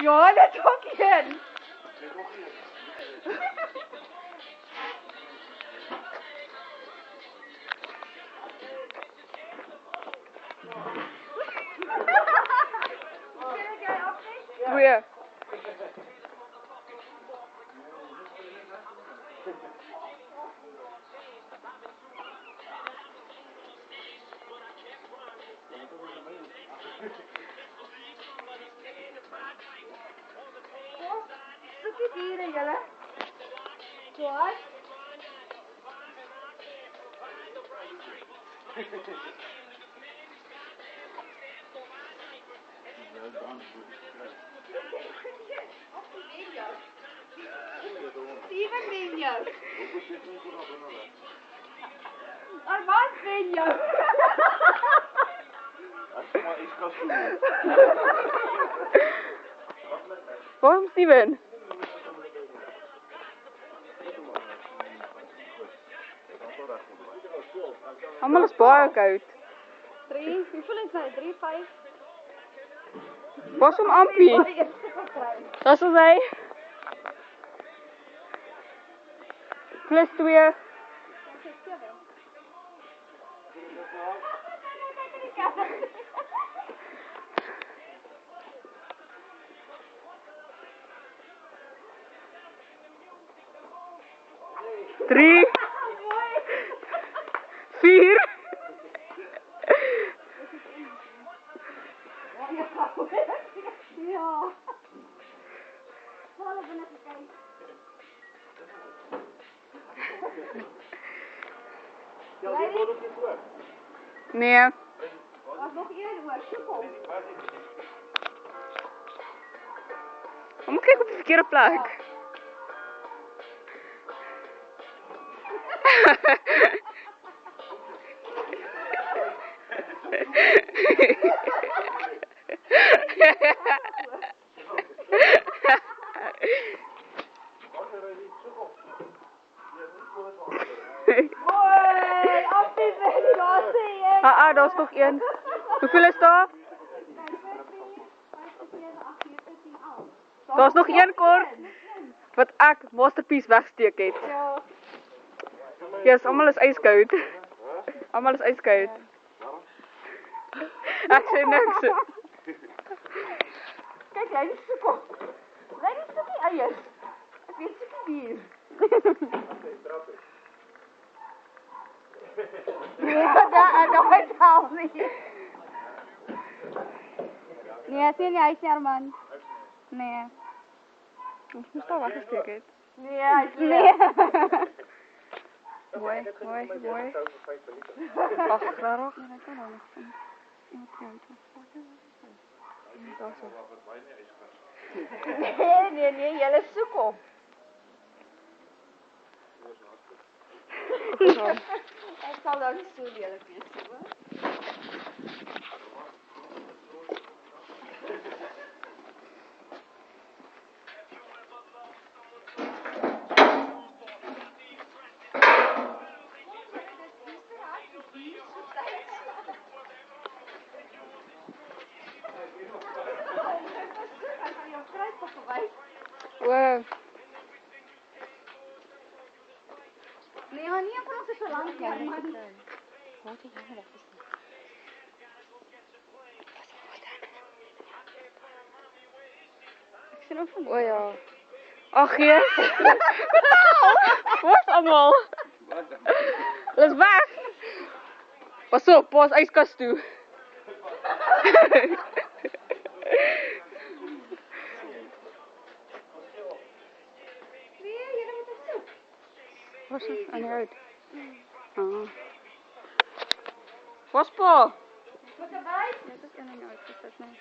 Ja, net ook een. Goeie. Soek die dieren, julle. Wat? Steven wen jou. Armand wen jou. Maar iets kan doen. Waarom Steven? Allemaal is baie koud. 3, hoeveel is hy? 3, 5? Was hom ampie? Dat is hy. Plus 2. Drie. 4. Ja. Hallo, ben even kijken. Ja, die wordt ook niet terug. Nee. Was nog eerder hoor, sukkel. Kom kyk op die verkeerde plek. Hoi, appie ben daar sê ek. Daar is nog een. Hoeveel is daar? Daar is nog een kort wat ek masterpiece wegsteek het. Ja. Ja, almal is ijskoud. Almal is ijskoud. Ek sê niks. Kyk, hy is sukkel. Hy is sukkie eiers. Ek weet sukkie dier. Ja, daar is al nie. Nee, sien jy, hy is nie Armand. Nee. Ons moes daar weggesteek het. Nee, hy is nee. Mooi. Ag, rarig. Nee, ek kan nou nog van iemand kant. Nee, julle soek hom. Ek sal nou nie so lelik wees nie, hoor. Wow. Nee, maar nie vir ons is so lank nie. Wat het jy nog gesê? Ek sien ook van. O ja. Ag Jesus. Wat almal? Dis weg. Pas op, pas yskas toe. Wat is dit? Aan die uit. Was pa? Wat erbij? Dit is een ding uitgesit, nee.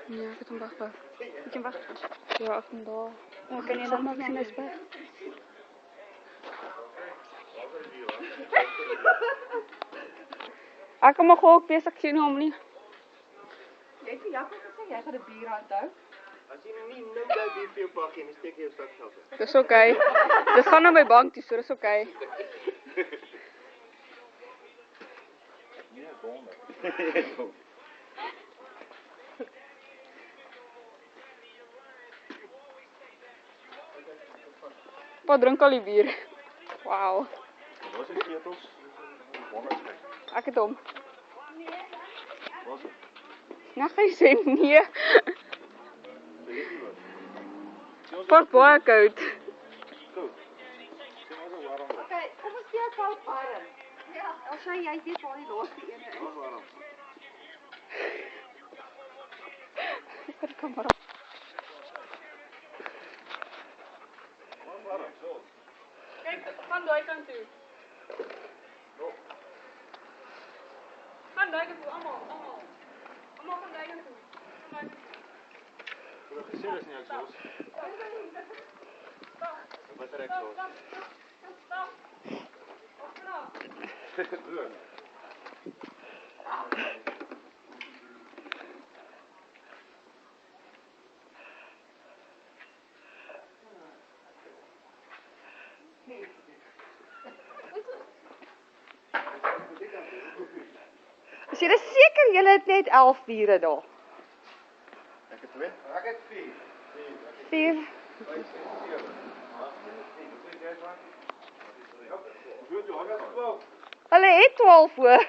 Ja, ek het hom wegbou. Het jy hom weg? Ja, af en daar. O, kan jy nog maar sien is weg? Ek kom maar ook besig sien hom nie. Jy het vir Jakob gesê jy gaan 'n bier aanhou. As jy nie nou daai bier vir jou pak en steek jy jou sak geld in. Dis oké. Dis gaan na my bank toe, so dis oké. Ja, bonde. Pa drink al die bier. Wauw. Waar is die ketels? Ek het hom. Waar is het? Nou gaan jy sê nee. Weet nie wat. Pas baie koud. Koud. Sien maar so warm. Okay, kom ons speel koud warm. Ja, as jy weet waar die laaste ene is. Waar warm. Vir die kamera. Waar warm, so. Kyk, gaan daai kant toe. Gaan daai kant toe, almal. Almal gaan daai kant toe. Ek het gesê dis nie exhaust. Wat is exhaust? Is jy seker julle het net 11 vure daar? Ek het 2. Ek het 4. 4. 5, 6, 7. 8, 9, 10. Hulle het 12 hoor.